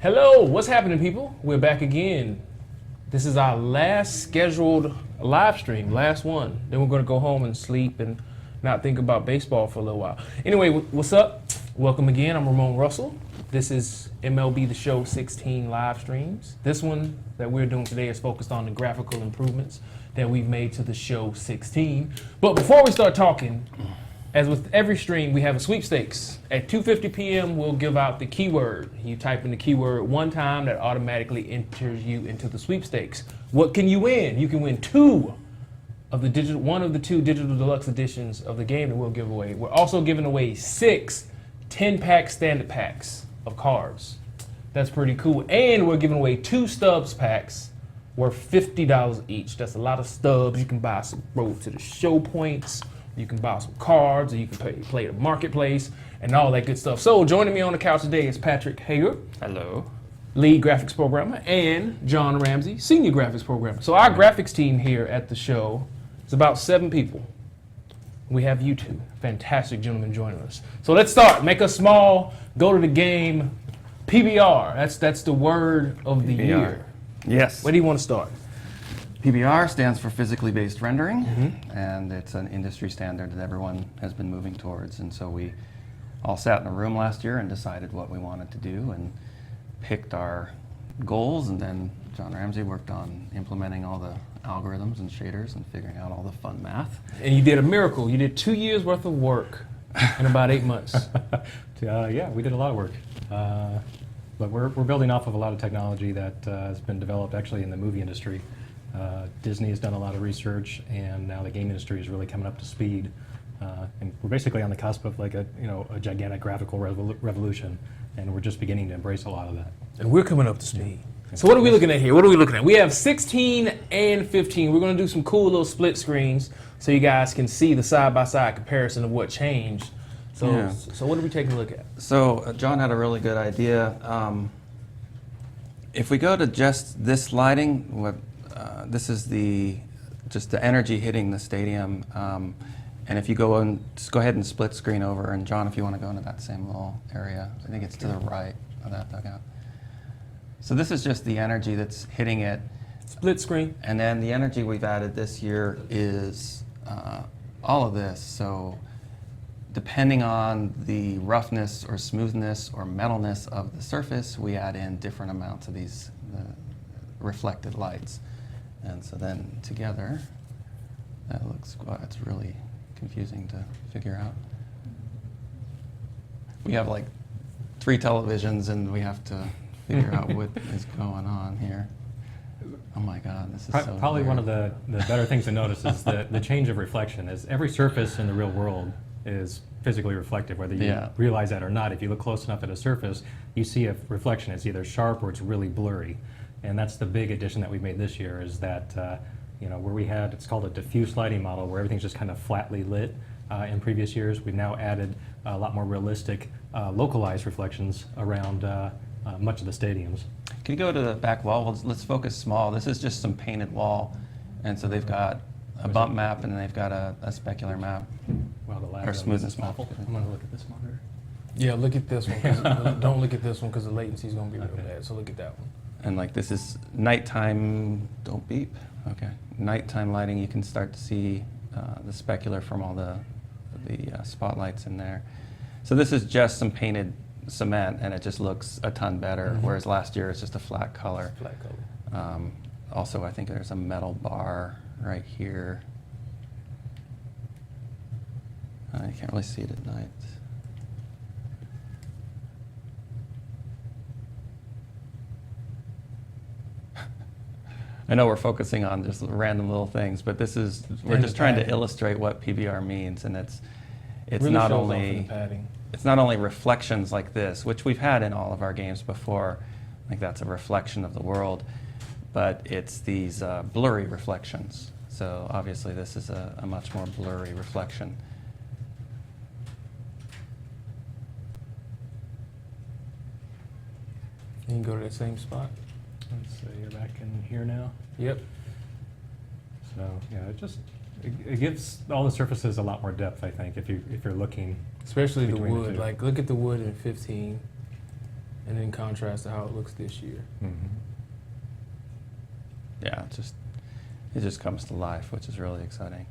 Hello, what's happening, people? We're back again. This is our last scheduled live stream, last one. Then we're going to go home and sleep and not think about baseball for a little while. Anyway, what's up? Welcome again. I'm Ramon Russell. This is MLB The Show 16 live streams. This one that we're doing today is focused on the graphical improvements that we've made to the show 16. But before we start talking, as with every stream, we have a sweepstakes. At 2:50 p.m., we'll give out the keyword. You type in the keyword one time, that automatically enters you into the sweepstakes. What can you win? You can win one of the two digital deluxe editions of the game that we'll give away. We're also giving away 6 10-pack standard packs of cards. That's pretty cool. And we're giving away 2 stubs packs worth $50 each. That's a lot of stubs. You can buy some Road to the Show points. You can buy some cards, or you can play the marketplace, and all that good stuff. So joining me on the couch today is Patrick Hager. Hello. Lead graphics programmer, and John Ramsey, senior graphics programmer. So our graphics team here at the show is about 7 people. We have you two, fantastic gentlemen, joining us. So let's start. Make us small, go to the game. PBR, that's the word of the year. Yes. Where do you want to start? PBR stands for physically based rendering, and it's an industry standard that everyone has been moving towards. And so we all sat in a room last year and decided what we wanted to do and picked our goals, and then John Ramsey worked on implementing all the algorithms and shaders and figuring out all the fun math. And you did a miracle. You did 2 years worth of work in about 8 months. Yeah, we did a lot of work. But we're building off of a lot of technology that has been developed actually in the movie industry. Disney has done a lot of research, and now the game industry is really coming up to speed. And we're basically on the cusp of like a gigantic graphical revolution, and we're just beginning to embrace a lot of that. And we're coming up to speed. So what are we looking at here? What are we looking at? We have 16 and 15. We're going to do some cool little split screens so you guys can see the side-by-side comparison of what changed. So what are we taking a look at? So John had a really good idea. If we go to just this lighting, this is just the energy hitting the stadium. And if you just go ahead and split screen over, and John, if you want to go into that same little area, I think it's to the right of that dugout. So this is just the energy that's hitting it. Split screen. And then the energy we've added this year is all of this. So depending on the roughness or smoothness or metalness of the surface, we add in different amounts of these reflected lights. And so then together, it's really confusing to figure out. We have like 3 televisions, and we have to figure out what is going on here. Oh my God, this is Probably weird. one of the better things to notice is the change of reflection. Is every surface in the real world is physically reflective, whether you realize that or not. If you look close enough at a surface, you see a reflection. It's either sharp or it's really blurry. And that's the big addition that we've made this year, is that where we had, it's called a diffuse lighting model, where everything's just kind of flatly lit. In previous years, we've now added a lot more realistic, localized reflections around much of the stadiums. Can you go to the back wall? Let's focus small. This is just some painted wall, and so they've got a bump map, and then they've got a specular map, Well, the lag or smoothness map. I'm going to look at this monitor. Yeah, look at this one. Don't look at this one because the latency is going to be real bad. So look at that one. And like this is nighttime, don't beep, okay. Nighttime lighting, you can start to see the specular from all the spotlights in there. So this is just some painted cement, and it just looks a ton better, whereas last year it's just a flat color. Also, I think there's a metal bar right here. You can't really see it at night. I know we're focusing on just random little things, but we're just trying to illustrate what PBR means, and it's Really not shows only off in the padding. it's not only reflections like this, which we've had in all of our games before, like that's a reflection of the world, but it's these blurry reflections. So obviously this is a much more blurry reflection. You can go to that same spot. Let's see, you're back in here now. Yep. So yeah, it gives all the surfaces a lot more depth, I think, if you're looking. Especially the Between the wood. two. Like, look at the wood in 15. and in contrast to how it looks this year. Yeah, it just comes to life, which is really exciting.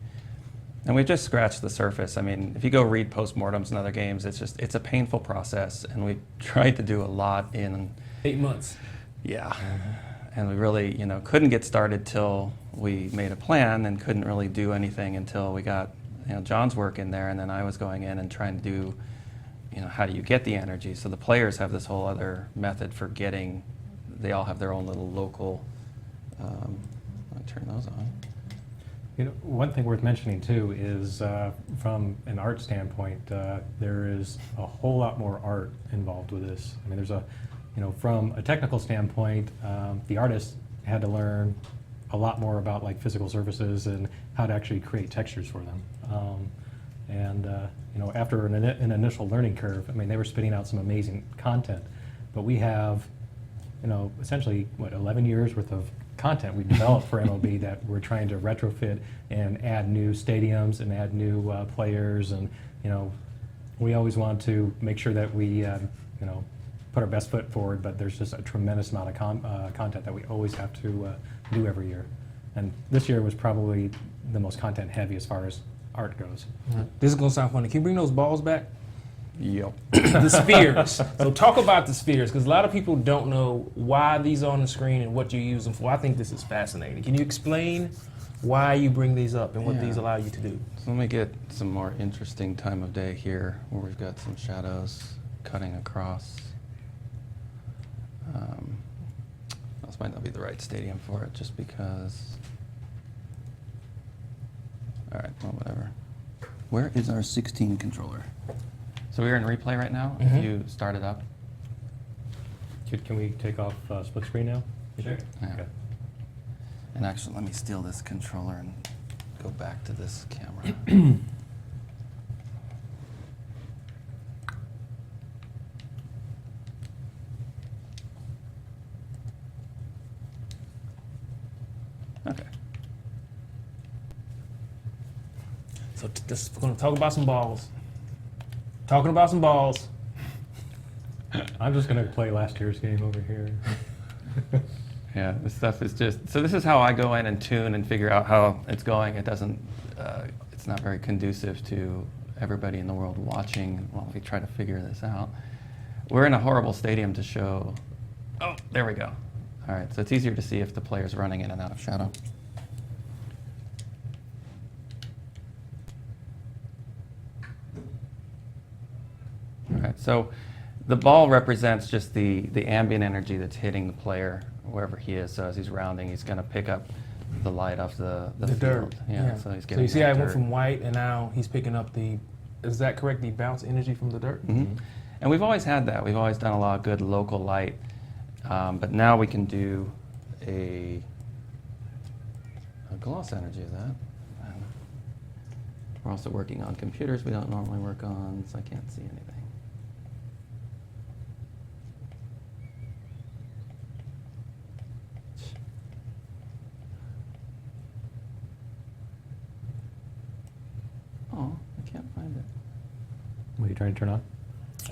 And we've just scratched the surface. I mean, if you go read postmortems in other games, it's a painful process, and we tried to do a lot in 8 months. Yeah, and we really, couldn't get started till we made a plan, and couldn't really do anything until we got, John's work in there, and then I was going in and trying to do, how do you get the energy? So the players have this whole other method for getting. They all have their own little local. Let me turn those on. One thing worth mentioning too is from an art standpoint, there is a whole lot more art involved with this. I mean, there's from a technical standpoint, the artist had to learn a lot more about like physical surfaces and how to actually create textures for them. After an initial learning curve, I mean, they were spitting out some amazing content, but we have, essentially 11 years worth of content we developed for MLB that we're trying to retrofit and add new stadiums and add new players, and we always want to make sure that we put our best foot forward, but there's just a tremendous amount of content that we always have to do every year, and this year was probably the most content heavy as far as art goes. This is gonna sound funny. Can you bring those balls back? Yep. The spheres. So talk about the spheres, because a lot of people don't know why these are on the screen and what you use them for. I think this is fascinating. Can you explain why you bring these up and what these allow you to do? So let me get some more interesting time of day here, where we've got some shadows cutting across. This might not be the right stadium for it, just because. All right, well, whatever. Where is our 16 controller? So we're in replay right now. If you start it up. Can we take off split screen now? Sure. Yeah. Okay. And actually, let me steal this controller and go back to this camera. Okay. So we're gonna talk about some balls. Talking about some balls. I'm just going to play last year's game over here. Yeah, this stuff is just, so this is how I go in and tune and figure out how it's going. It doesn't, it's not very conducive to everybody in the world watching while we try to figure this out. We're in a horrible stadium to show, oh, there we go. All right, so it's easier to see if the player's running in and out of shadow. All right, so the ball represents just the ambient energy that's hitting the player wherever he is. So as he's rounding, he's going to pick up the light off the field. Dirt. Yeah, so he's getting. So you see, that I went dirt. from white, and now he's picking up the. Is that correct? The bounce energy from the dirt. Mm-hmm. And we've always had that. We've always done a lot of good local light, but now we can do a gloss energy of that. We're also working on computers we don't normally work on, so I can't see anything. Oh, I can't find it. What are you trying to turn on?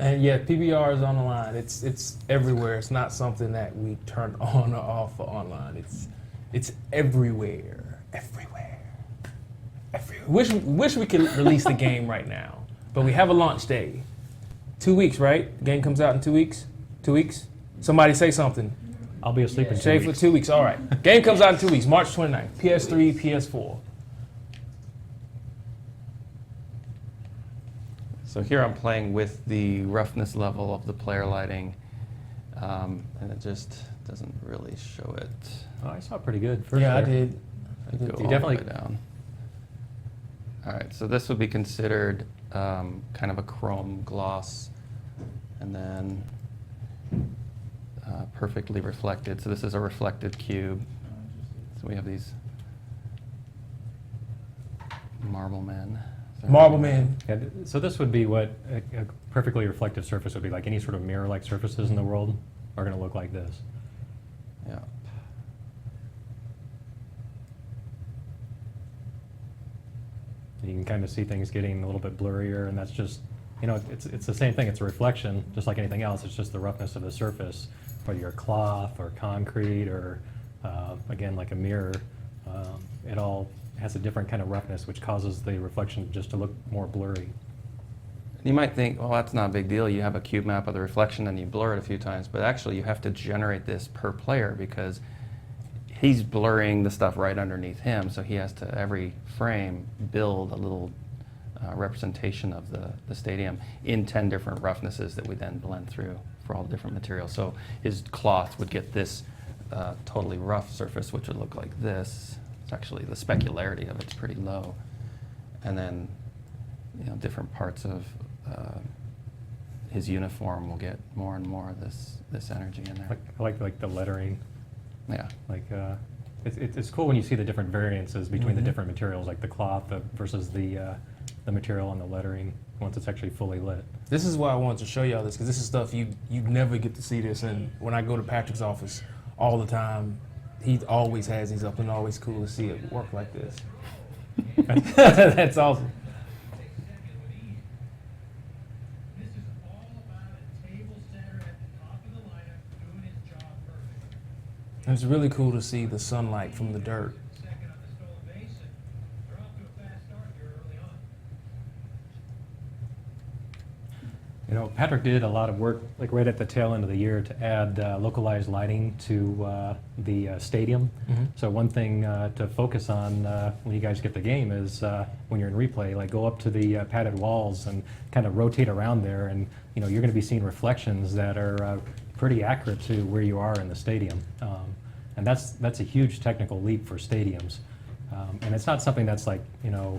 And yeah, PBR is on the line. It's everywhere. It's not something that we turn on or off for online. It's everywhere, everywhere, everywhere. Wish we could release the game right now, but we have a launch day. 2 weeks, right? Game comes out in 2 weeks. 2 weeks. Somebody say something. I'll be asleep in 2 Shay weeks. for 2 weeks. All right. Game comes out in 2 weeks. March 29th. PS3, PS4. So here I'm playing with the roughness level of the player lighting, and it just doesn't really show it. Oh, I saw it pretty good. First Yeah, I there. did. I'd go You all definitely- the way down. All right, so this would be considered kind of a chrome gloss, and then perfectly reflected. So this is a reflected cube. So we have these marble men. Marble Man. Yeah, so this would be what a perfectly reflective surface would be like. Any sort of mirror-like surfaces in the world are going to look like this. Yeah. You can kind of see things getting a little bit blurrier, and that's just you know, it's the same thing. It's a reflection, just like anything else. It's just the roughness of the surface, whether you're cloth or concrete or, again, like a mirror. It all has a different kind of roughness, which causes the reflection just to look more blurry. You might think, well, that's not a big deal. You have a cube map of the reflection and you blur it a few times, but actually you have to generate this per player because he's blurring the stuff right underneath him, so he has to, every frame, build a little representation of the stadium in 10 different roughnesses that we then blend through for all the different materials. So his cloth would get this totally rough surface, which would look like this. It's actually, the specularity of it's pretty low. And then, you know, different parts of his uniform will get more and more of this energy in there. I like the lettering. Yeah. Like it's cool when you see the different variances between the different materials, like the cloth versus the material on the lettering once it's actually fully lit. This is why I wanted to show y'all this, because this is stuff you never get to see this. And when I go to Patrick's office all the time, he always has these up, and always cool to see it work like this. That's awesome. It's really cool to see the sunlight from the dirt. You know, Patrick did a lot of work, like right at the tail end of the year, to add localized lighting to the stadium. So one thing to focus on when you guys get the game is when you're in replay, like go up to the padded walls and kind of rotate around there, and you know you're going to be seeing reflections that are pretty accurate to where you are in the stadium. And that's a huge technical leap for stadiums. And it's not something that's like, you know,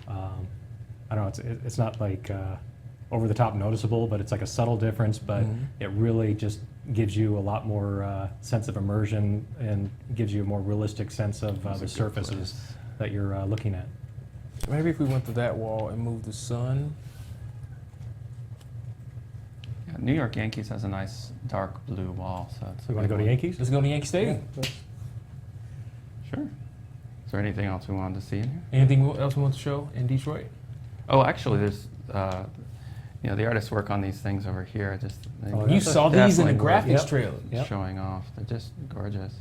I don't know, it's not like over the top noticeable, but it's like a subtle difference, but it really just gives you a lot more sense of immersion and gives you a more realistic sense of the surfaces that you're looking at. Maybe if we went to that wall and moved the sun. Yeah, New York Yankees has a nice dark blue wall, so it's We want to go to Yankees? Let's go to Yankee Stadium. Sure. Is there anything else we wanted to see in here? Anything else we want to show in Detroit? Oh, actually, there's, you know, the artists work on these things over here. Oh, You saw these in the definitely graphics Yep. trailer. Yep. showing off. They're just gorgeous.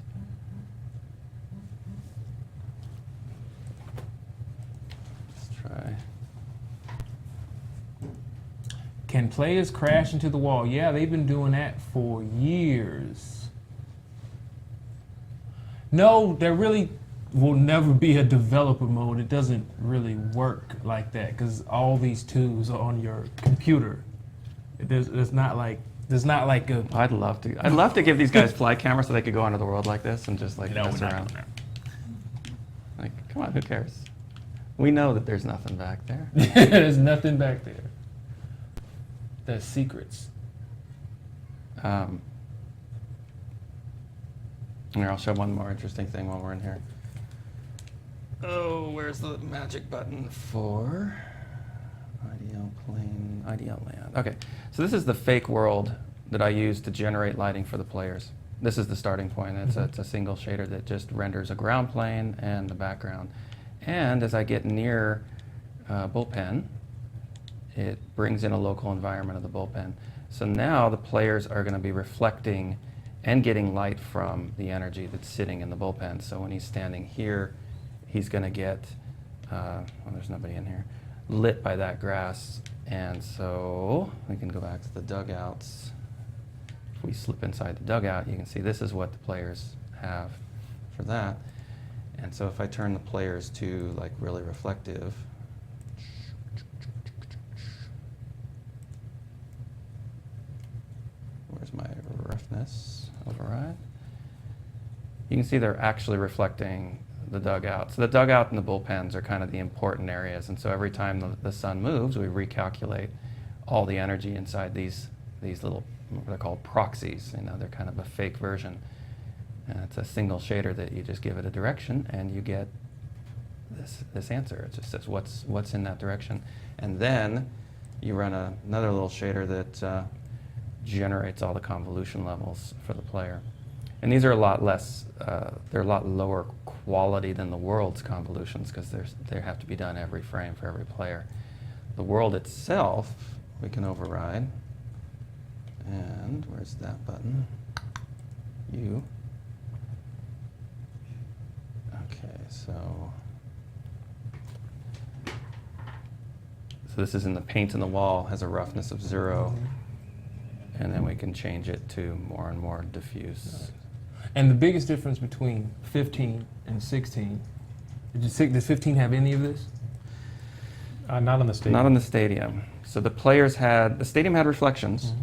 Let's try. Can players crash into the wall? Yeah, they've been doing that for years. No, there really will never be a developer mode. It doesn't really work like that because all these tools are on your computer. There's not like a. I'd love to give these guys fly cameras so they could go into the world like this and just like No, mess we're not around. doing Like, come on, who cares? We know that there's nothing back there. that. There's nothing back there. There's secrets. Here, I'll show one more interesting thing while we're in here. Oh, where's the magic button for IDL plane, IDL land? Okay, so this is the fake world that I use to generate lighting for the players. This is the starting point. It's a single shader that just renders a ground plane and the background. And as I get near bullpen, it brings in a local environment of the bullpen. So now the players are going to be reflecting and getting light from the energy that's sitting in the bullpen. So when he's standing here, he's going to get, well, there's nobody in here, lit by that grass. And so we can go back to the dugouts. If we slip inside the dugout, you can see this is what the players have for that. And so if I turn the players to like really reflective, where's my roughness override? You can see they're actually reflecting the dugout. So the dugout and the bullpens are kind of the important areas. And so every time the sun moves, we recalculate all the energy inside these little, what they're called proxies. You know, they're kind of a fake version. And it's a single shader that you just give it a direction and you get this answer. It just says what's in that direction. And then you run another little shader that generates all the convolution levels for the player. And these are a lot less, they're a lot lower quality than the world's convolutions because they have to be done every frame for every player. The world itself, we can override. And where's that button? U. Okay, so this is in the paint in the wall, has a roughness of 0. And then we can change it to more and more diffuse. And the biggest difference between 15 and 16, does 15 have any of this? Not on the stadium. Not on the stadium. So the stadium had reflections,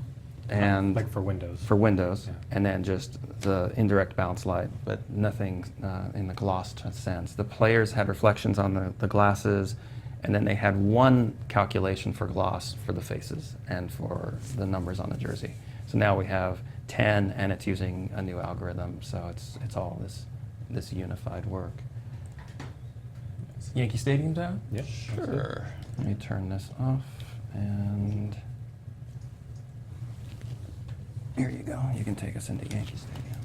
and like for windows. for windows, Yeah. and then just the indirect bounce light, but nothing in the glossed sense. The players had reflections on the glasses, and then they had one calculation for gloss for the faces and for the numbers on the jersey. So now we have 10, and it's using a new algorithm, so it's all this unified work. Yankee Stadium time? Yep. that's it. Sure. Let me turn this off, and here you go. You can take us into Yankee Stadium.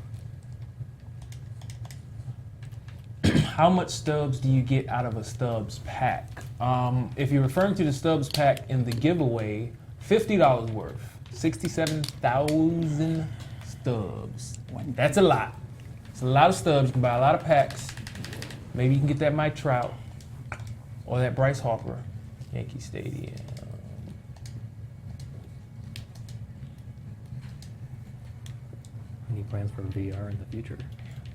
How much stubs do you get out of a stubs pack? If you're referring to the stubs pack in the giveaway, $50 worth, 67,000 stubs. That's a lot. It's a lot of stubs. You can buy a lot of packs. Maybe you can get that Mike Trout or that Bryce Harper, Yankee Stadium. Any plans for VR in the future?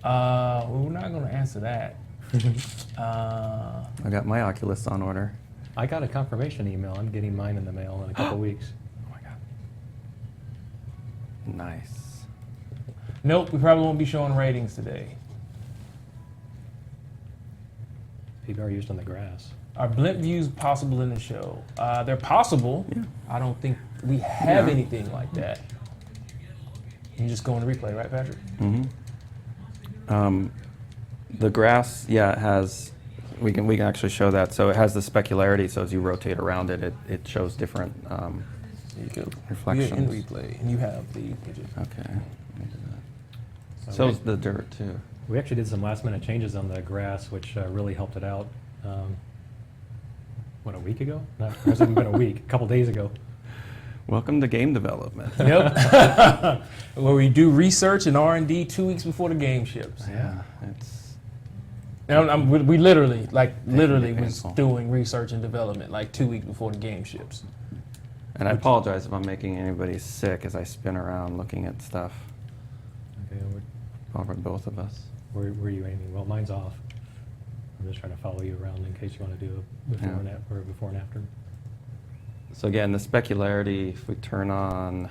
Well, we're not going to answer that. I got my Oculus on order. I got a confirmation email. I'm getting mine in the mail in a couple weeks. Oh my God. Nice. Nope, we probably won't be showing ratings today. PBR used on the grass. Are blimp views possible in the show? They're possible. Yeah. I don't think we have Yeah. anything like that. You can just go in the replay, right, Patrick? Mm-hmm. The grass, yeah, it has. We can actually show that. So it has the specularity. So as you rotate around it, it shows different You do. reflections. You're in replay, and you have the widget. Okay. Let me do that. So So we- is the dirt too. We actually did some last minute changes on the grass, which really helped it out. A week ago? Not, it hasn't been a week, a couple days ago. Welcome to game development. Yep. Where we do research and R&D 2 weeks before the game ships. Yeah, it's And we literally was painful. doing research and development like 2 weeks before the game ships. And I apologize if I'm making anybody sick as I spin around looking at stuff. Okay, Over both of us. where are you aiming? Well, mine's off. I'm just trying to follow you around in case you want to do a before and after. So again, the specularity, if we turn on,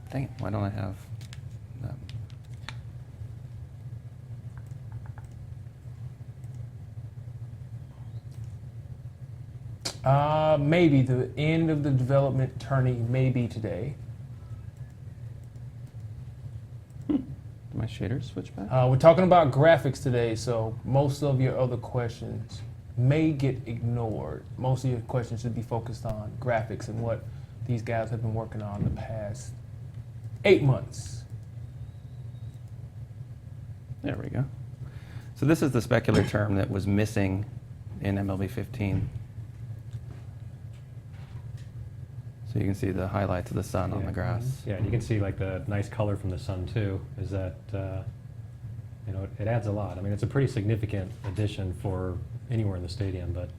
dang it, why don't I have that? Maybe the end of the development turning may be today. My shaders switch back? We're talking about graphics today, so most of your other questions may get ignored. Most of your questions should be focused on graphics and what these guys have been working on the past 8 months. There we go. So this is the specular term that was missing in MLB 15. So you can see the highlights of the sun on the grass. Yeah, and you can see like the nice color from the sun too. Is that it adds a lot. I mean, it's a pretty significant addition for anywhere in the stadium. But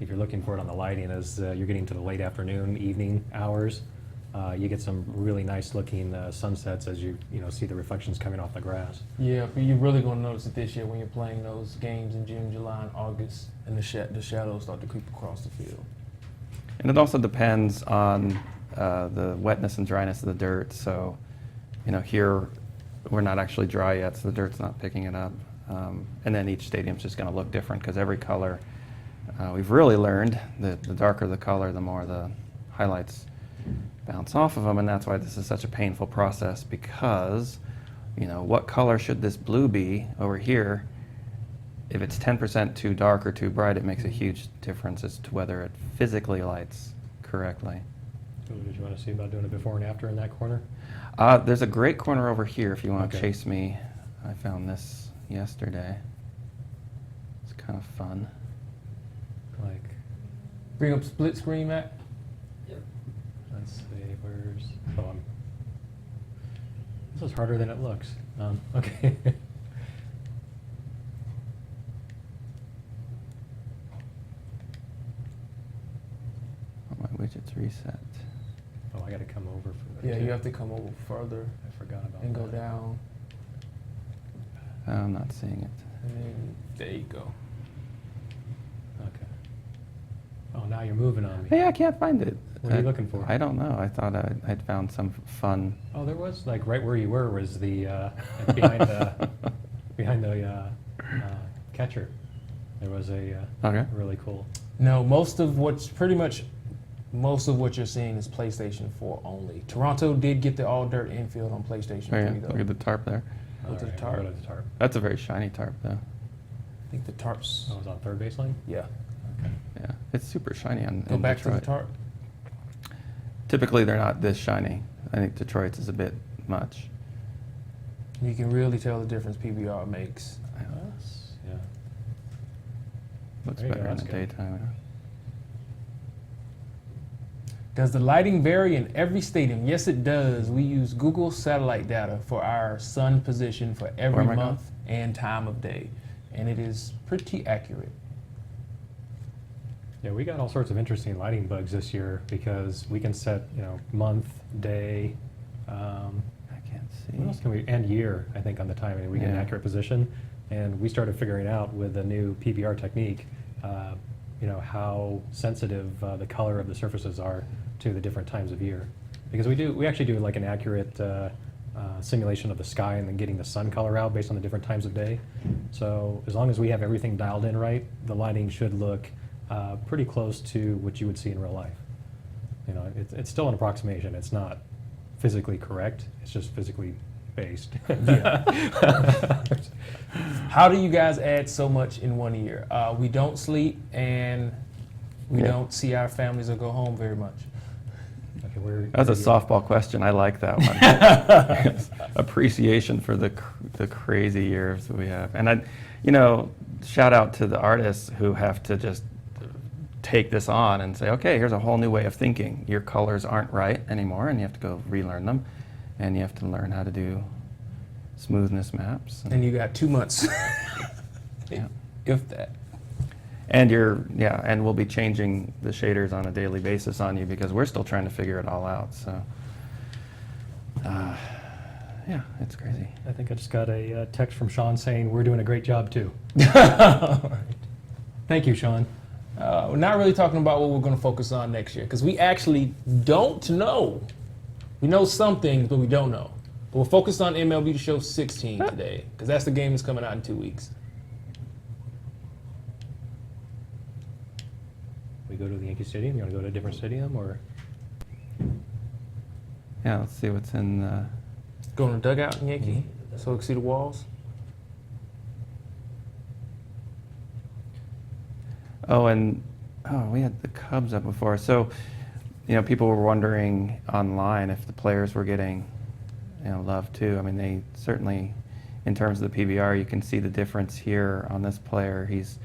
if you're looking for it on the lighting, as you're getting to the late afternoon, evening hours, you get some really nice looking sunsets as you see the reflections coming off the grass. Yeah, but you're really going to notice it this year when you're playing those games in June, July, and August, and the shadows start to creep across the field. And it also depends on the wetness and dryness of the dirt. So, here we're not actually dry yet, so the dirt's not picking it up. And then each stadium's just going to look different because every color, we've really learned that the darker the color, the more the highlights bounce off of them, and that's why this is such a painful process because, what color should this blue be over here? If it's 10% too dark or too bright, it makes a huge difference as to whether it physically lights correctly. So did you want to see about doing a before and after in that corner? There's a great corner over here if you want to Okay. chase me. I found this yesterday. It's kind of fun. Bring up split screen, Matt. Let's see, where's, this is harder than it looks. Okay. Oh, my widget's reset. Oh, I gotta come over for that. Yeah, too. you have to come over further I forgot about and go that. down. I'm not seeing it. And then there you go. Okay. Oh, now you're moving on me. Hey, I can't find it. What are you looking for? I don't know. I thought I'd found some fun. Oh, there was, like, right where you were was the, behind the, behind the catcher. There was a Okay. really cool. No, most of what you're seeing is PlayStation 4 only. Toronto did get the all dirt infield on PlayStation 3 Oh, yeah. though. Look at the tarp there. Go to the Alright, tarp. Go to the tarp. That's a very shiny tarp, though. I think the tarps. Oh, it was on third baseline? Yeah. Okay. Yeah, it's super shiny on Go in back Detroit. to the tarp. Typically, they're not this shiny. I think Detroit's is a bit much. You can really tell the difference PBR makes. Yeah. Looks There you better go, in the that's good. daytime. Does the lighting vary in every stadium? Yes, it does. We use Google satellite data for our sun position for every Where am I going? month and time of day, and it is pretty accurate. Yeah, we got all sorts of interesting lighting bugs this year because we can set, month, day, I can't see. what else can we, and year, I think, on the timing. We get an Yeah. accurate position. And we started figuring out with the new PBR technique, how sensitive the color of the surfaces are to the different times of year. Because we actually do like an accurate simulation of the sky and then getting the sun color out based on the different times of day. So as long as we have everything dialed in right, the lighting should look pretty close to what you would see in real life. It's still an approximation. It's not physically correct. It's just physically based. How do you guys add so much in 1 year? We don't sleep and we Yeah. don't see our families or go home very much. Okay, where That's a where you- softball question. I like that one. Appreciation for the crazy years that we have. And shout out to the artists who have to just take this on and say, okay, here's a whole new way of thinking. Your colors aren't right anymore, and you have to go relearn them. And you have to learn how to do smoothness maps. And you got 2 months, Yeah. if that. And and we'll be changing the shaders on a daily basis on you because we're still trying to figure it all out. So, yeah, it's crazy. I think I just got a text from Sean saying we're doing a great job too. Thank you, Sean. We're not really talking about what we're going to focus on next year because we actually don't know. We know some things, but we don't know. But we're focused on MLB The Show 16 today because that's the game that's coming out in 2 weeks. We go to the Yankee Stadium. You want to go to a different stadium or? Yeah, let's see what's in. Go in the dugout in Yankee so we can see the walls. We had the Cubs up before. So, people were wondering online if the players were getting, love too. I mean, they certainly, in terms of the PBR, you can see the difference here on this player. He's,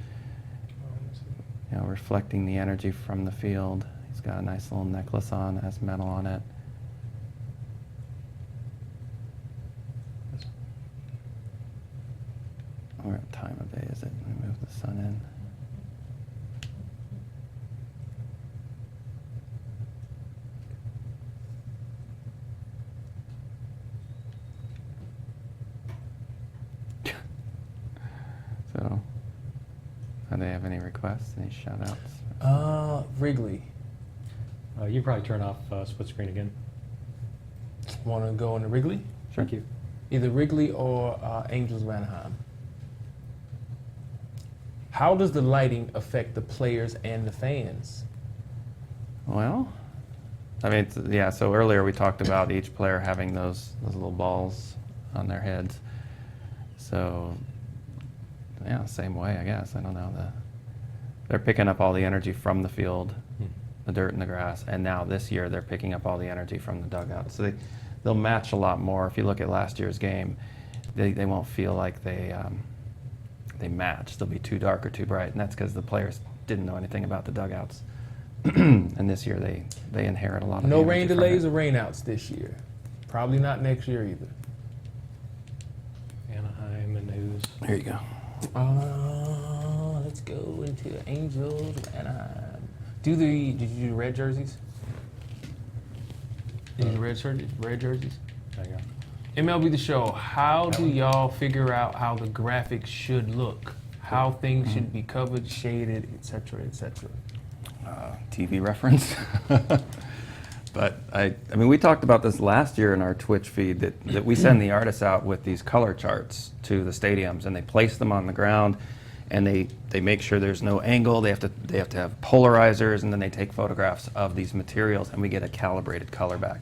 reflecting the energy from the field. He's got a nice little necklace on that has metal on it. What time of day is it? Let me move the sun in. So, do they have any requests, any shout outs? Wrigley. You probably turn off split screen again. Want to go into Wrigley? Thank you. Either Wrigley or Angels of Anaheim. How does the lighting affect the players and the fans? Well, I mean, so earlier we talked about each player having those little balls on their heads. So, yeah, same way, I guess. I don't know. They're picking up all the energy from the field, the dirt and the grass, and now this year they're picking up all the energy from the dugout. So they'll match a lot more. If you look at last year's game, they won't feel like they match. They'll be too dark or too bright, and that's because the players didn't know anything about the dugouts. And this year they inherit a lot of No the rain energy from delays it. or rainouts this year. Probably not next year either. Anaheim and news. Here you go. Let's go into Angels of Anaheim. Did you do red jerseys? Did you do red jerseys? There you go. MLB The Show, how do y'all figure out how the graphics should look? How things should be covered, shaded, etc., etc.? TV reference. But I mean, we talked about this last year in our Twitch feed that we send the artists out with these color charts to the stadiums, and they place them on the ground, and they make sure there's no angle. They have to have polarizers, and then they take photographs of these materials, and we get a calibrated color back.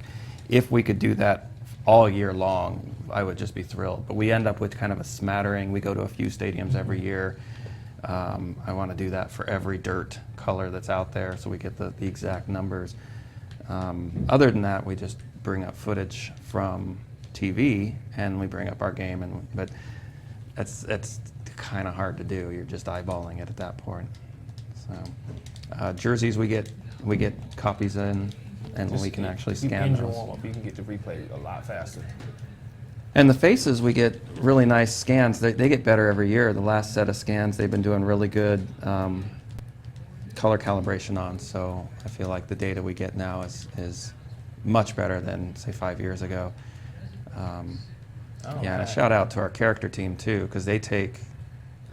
If we could do that all year long, I would just be thrilled. But we end up with kind of a smattering. We go to a few stadiums every year. I want to do that for every dirt color that's out there, so we get the exact numbers. Other than that, we just bring up footage from TV and we bring up our game, but that's kind of hard to do. You're just eyeballing it at that point. So jerseys, we get copies in, and we can actually scan Your those. warm-up, you can get the replay a lot faster. And the faces, we get really nice scans. They get better every year. The last set of scans, they've been doing really good color calibration on. So I feel like the data we get now is much better than, say, 5 years ago. And a shout out to our character team too, because they take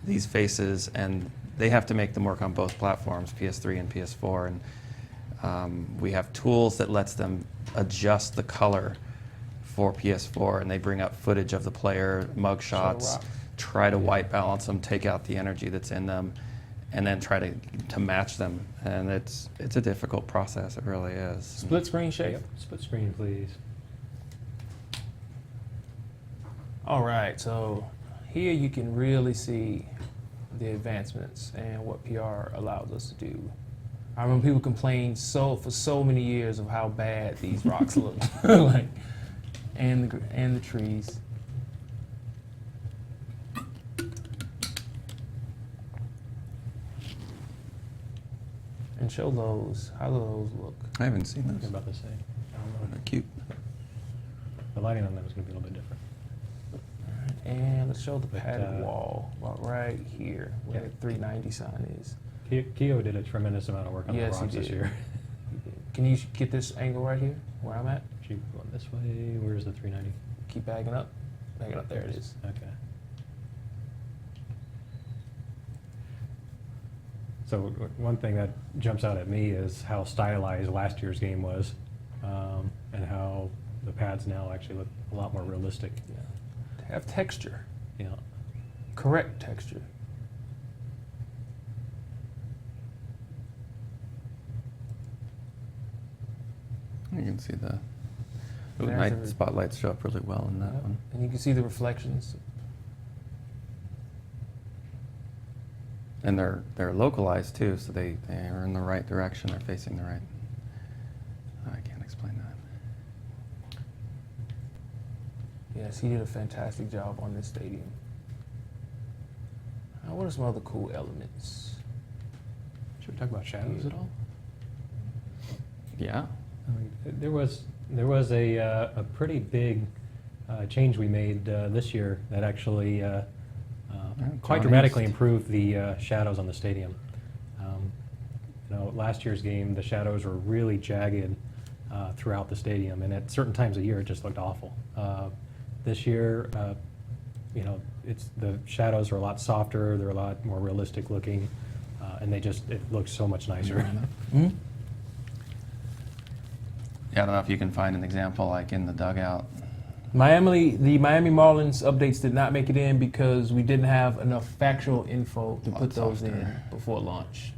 these faces and they have to make them work on both platforms, PS3 and PS4. And we have tools that lets them adjust the color for PS4, and they bring up footage of the player, mug shots, try to white balance them, take out the energy that's in them, and then try to match them. And it's a difficult process, it really is. Split screen shape? Yep. Split screen, please. All right, so here you can really see the advancements and what PR allows us to do. I remember people complained for so many years of how bad these rocks look, like, and the trees. And show those. How do those look? I haven't seen They're those. about the same. They're cute. The lighting on them is going to be a little bit different. And let's show the But, padded wall, about right here, where Yeah. the 390 sign is. Keo did a tremendous amount of work on Yes, the he rocks this did. year. Can you get this angle right here, where I'm at? Keep going this way. Where's the 390? Keep bagging up. Bagging up, there it is. Okay. So one thing that jumps out at me is how stylized last year's game was, and how the pads now actually look a lot more realistic. Yeah. To have texture, Yeah. correct texture. You can see the There's night a- spotlights show up really well in that Yep. one. And you can see the reflections. And they're localized too, so they are in the right direction. They're facing the right. I can't explain that. Yes, he did a fantastic job on this stadium. What are some other cool elements? Should we talk about shadows at all? Yeah. I mean, there was a pretty big change we made this year that actually quite John dramatically East. improved the shadows on the stadium. Last year's game, the shadows were really jagged throughout the stadium, and at certain times of year, it just looked awful. This year, it's the shadows are a lot softer. They're a lot more realistic looking, and it looks so much nicer. Hmm? Yeah, I don't know if you can find an example like in the dugout. The Miami Marlins updates did not make it in because we didn't have enough factual info to Lot put those in softer. before launch.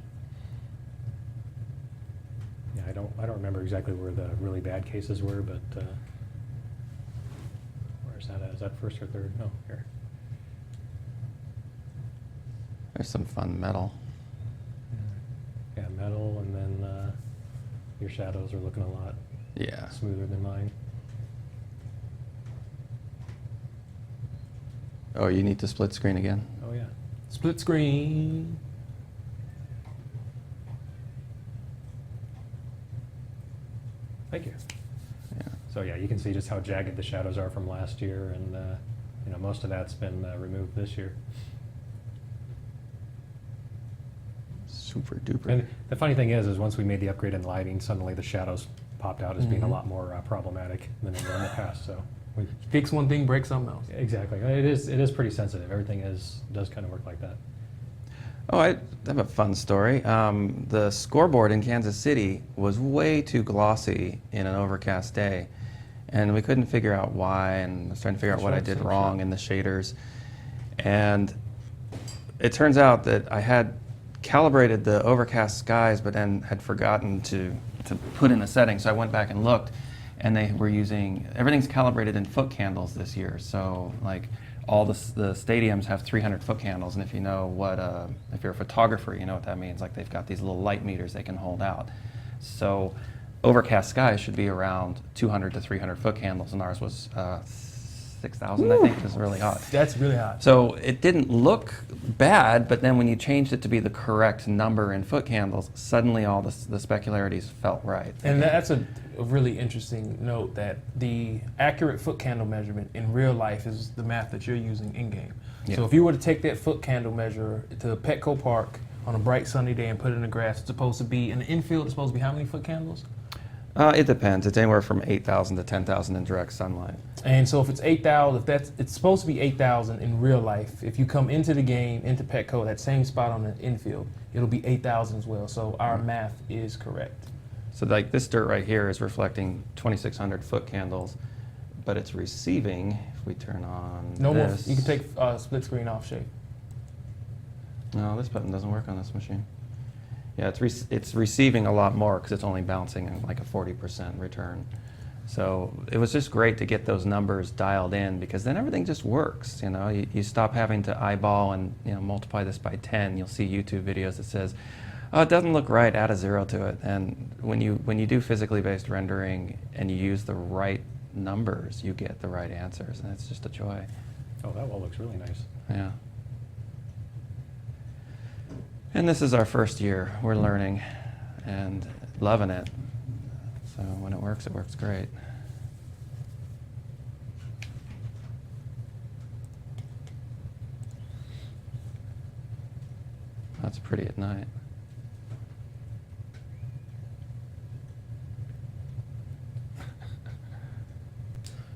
Yeah, I don't remember exactly where the really bad cases were, but where's that at? Is that first or third? No, here. There's some fun metal. Yeah, metal, and then your shadows are looking a lot Yeah. smoother than mine. Oh, you need to split screen again? Oh yeah. Split screen. Thank you. Yeah. So yeah, you can see just how jagged the shadows are from last year, and most of that's been removed this year. Super duper. And the funny thing is once we made the upgrade in lighting, suddenly the shadows popped out as being a lot more problematic than they were in the past. So we, Fix one thing, break something else. exactly, it is pretty sensitive. Everything does kind of work like that. Oh, I have a fun story. The scoreboard in Kansas City was way too glossy in an overcast day, and we couldn't figure out why, and I was trying to figure out what I did wrong in the shaders. And it turns out that I had calibrated the overcast skies, but then had forgotten to put in a setting, so I went back and looked, and they were using, everything's calibrated in foot candles this year, so like all the stadiums have 300 foot candles, and if you know what, if you're a photographer, you know what that means. Like they've got these little light meters they can hold out. So overcast skies should be around 200 to 300 foot candles, and ours was 6,000, I think, is really hot. That's really hot. So it didn't look bad, but then when you changed it to be the correct number in foot candles, suddenly all the specularities felt right. And that's a really interesting note, that the accurate foot candle measurement in real life is the math that you're using in-game. Yeah. So if you were to take that foot candle measure to Petco Park on a bright sunny day and put it in the grass, it's supposed to be, in the infield, it's supposed to be how many foot candles? It depends. It's anywhere from 8,000 to 10,000 in direct sunlight. And so if it's 8,000, it's supposed to be 8,000 in real life. If you come into the game, into Petco, that same spot on the infield, it'll be 8,000 as well. So our math is correct. So like this dirt right here is reflecting 2,600 foot candles, but it's receiving, if we turn on No more. this. You can take split screen off shape. No, this button doesn't work on this machine. Yeah, it's receiving a lot more because it's only bouncing in like a 40% return. So it was just great to get those numbers dialed in, because then everything just works. You stop having to eyeball and multiply this by 10. You'll see YouTube videos that says, oh, it doesn't look right, add a 0 to it. And when you do physically based rendering and you use the right numbers, you get the right answers, and it's just a joy. Oh, that wall looks really nice. Yeah. And this is our first year. We're learning and loving it. So when it works great. That's pretty at night.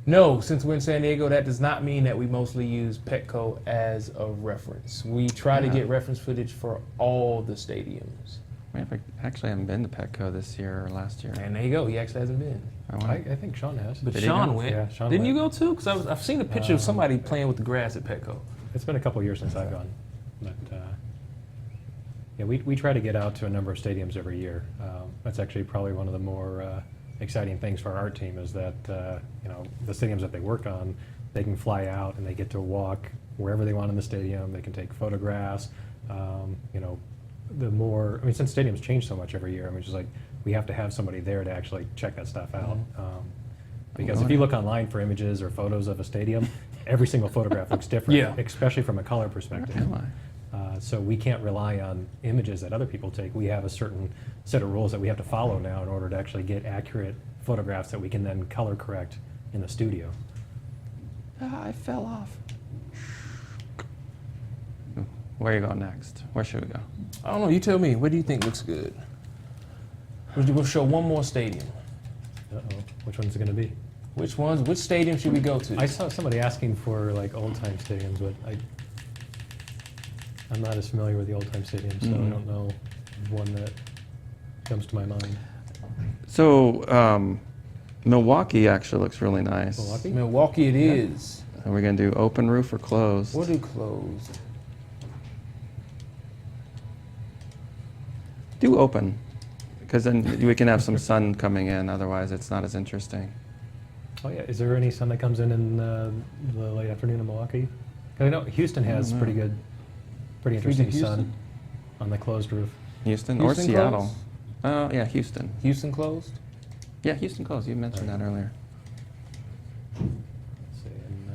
No, since we're in San Diego, that does not mean that we mostly use Petco as a reference. We try to get reference footage for all the stadiums. We actually haven't been to Petco this year or last year. And there you go. He actually hasn't been. I think Sean has. But Did he Sean go? went. Yeah, Sean Didn't went. you go too? Because I've seen a picture of somebody playing with the grass at Petco. It's been a couple years since I've gone, but yeah, we try to get out to a number of stadiums every year. That's actually probably one of the more exciting things for our art team, is that the stadiums that they work on, they can fly out and they get to walk wherever they want in the stadium. They can take photographs. Since stadiums change so much every year, just like we have to have somebody there to actually check that stuff out. Because if you look online for images or photos of a stadium, every single photograph looks different, especially from a color perspective. So we can't rely on images that other people take. We have a certain set of rules that we have to follow now in order to actually get accurate photographs that we can then color correct in the studio. I fell off. Where are you going next? Where should we go? I don't know. You tell me. What do you think looks good? We'll show one more stadium. Uh-oh, which one's it going to be? Which stadium should we go to? I saw somebody asking for like old-time stadiums, but I'm not as familiar with the old-time stadiums, so I don't know one that comes to my mind. So Milwaukee actually looks really nice. Milwaukee? Milwaukee it is. Are we going to do open roof or closed? We'll do closed. Do open, because then we can have some sun coming in. Otherwise, it's not as interesting. Oh yeah, is there any sun that comes in the late afternoon in Milwaukee? 'Cause I know Houston has pretty interesting sun on the closed roof. Houston Houston or Seattle? closed? Yeah, Houston. Houston closed? Yeah, Houston closed. You mentioned that earlier. Let's see, and,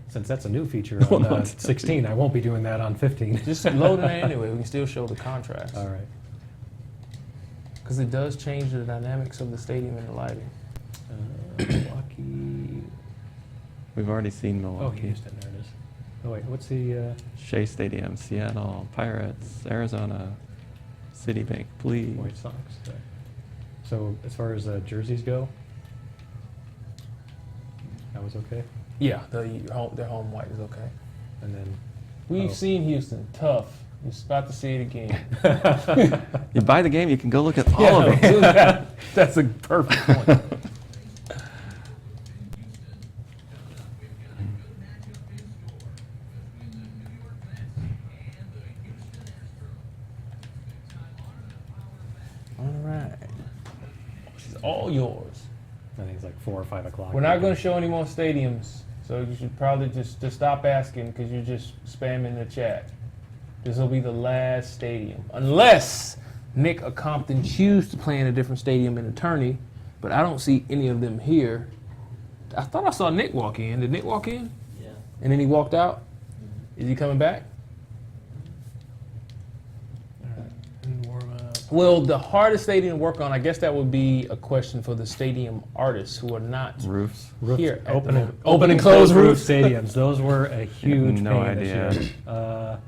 since that's a new feature No, on no, it's not 16, I won't be doing that on 15. Just load it anyway. We can still show the contrast. All right. Because it does change the dynamics of the stadium and the lighting. Milwaukee. We've already seen Oh, Milwaukee. Houston. There it is. Oh wait, what's the? Shea Stadium, Seattle, Pirates, Arizona, Citibank, please. White Sox. Okay. So as far as jerseys go, that was okay. Yeah, their home white is okay. And then We've Oh. seen Houston. Tough. You're about to see it again. You buy the game, you can go look at all of them. do that. That's a perfect point. All right. This is all yours. I think it's like 4 or 5 o'clock. We're not going to show any more stadiums, so you should probably just stop asking because you're just spamming the chat. This will be the last stadium, unless Nick or Compton choose to play in a different stadium in Attorney, but I don't see any of them here. I thought I saw Nick walk in. Did Nick walk in? Yeah. And then he walked out? Is he coming back? Well, the hardest stadium to work on, I guess that would be a question for the stadium artists who are not Roofs. here. At the Open moment. open and close roof stadiums. Those were a huge No pain idea. this year.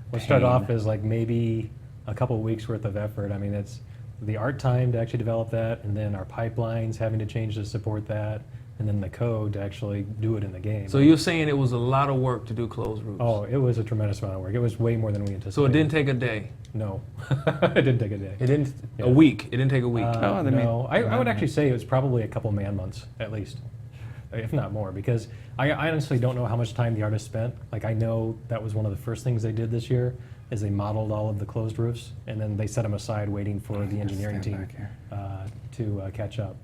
What started off as like maybe a couple of weeks worth of effort. I mean, it's the art time to actually develop that, and then our pipelines having to change to support that, and then the code to actually do it in the game. So you're saying it was a lot of work to do closed roofs? Oh, it was a tremendous amount of work. It was way more than we anticipated. So it didn't take a day? No, it didn't take a day. It didn't, Yeah. a week? It didn't take a week? Oh, they made- No, I would actually say it was probably a couple man months at least, if not more, because I honestly don't know how much time the artist spent. Like I know that was one of the first things they did this year, is they modeled all of the closed roofs, and then they set them aside waiting for the engineering stand team back here. to catch up.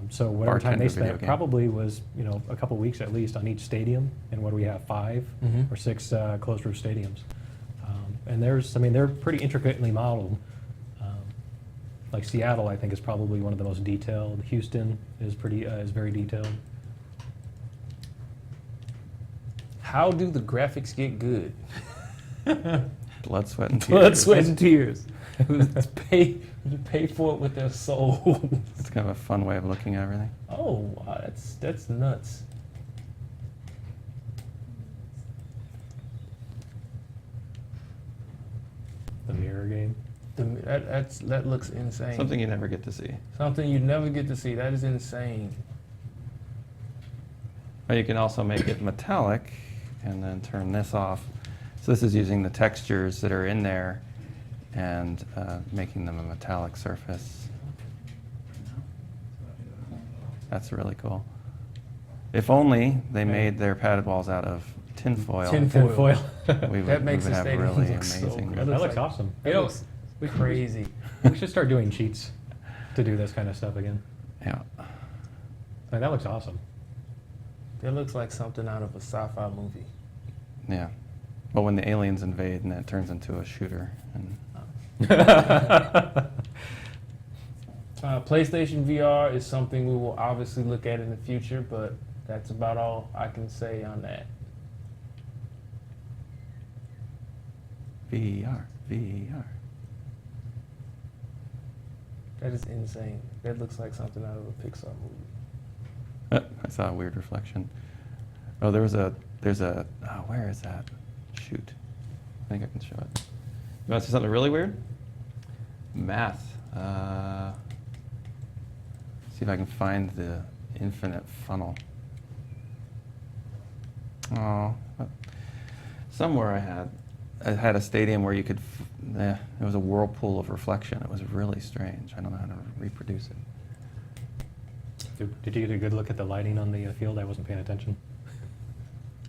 So whatever time Bartender they video spent game. probably was a couple weeks at least on each stadium. And what do we have, 5 Mhm. or 6 closed roof stadiums? And they're pretty intricately modeled. Like Seattle, I think is probably one of the most detailed. Houston is very detailed. How do the graphics get good? Blood, sweat, and tears. Blood, sweat, and tears. Who pay for it with their soul. It's kind of a fun way of looking at everything. Oh, wow, that's nuts. The mirror game. That looks insane. Something you never get to see. Something you never get to see. That is insane. But you can also make it metallic and then turn this off. So this is using the textures that are in there and making them a metallic surface. That's really cool. If only they made their padded walls out of tin foil. Tin foil. We That would, makes we would the have stadium really look so amazing. good. That looks looks like- awesome. It looks crazy. We should start doing cheats to do this kind of stuff again. Yeah. Like, that looks awesome. That looks like something out of a sci-fi movie. Yeah. But when the aliens invade and it turns into a shooter. And PlayStation VR is something we will obviously look at in the future, but that's about all I can say on that. VR, VR. That is insane. That looks like something out of a Pixar movie. I saw a weird reflection. Oh, there's a, oh, where is that? Shoot. I think I can show it. You want to see something really weird? Math. See if I can find the infinite funnel. Oh, somewhere I had a stadium where you could, it was a whirlpool of reflection. It was really strange. I don't know how to reproduce it. Did you get a good look at the lighting on the field? I wasn't paying attention.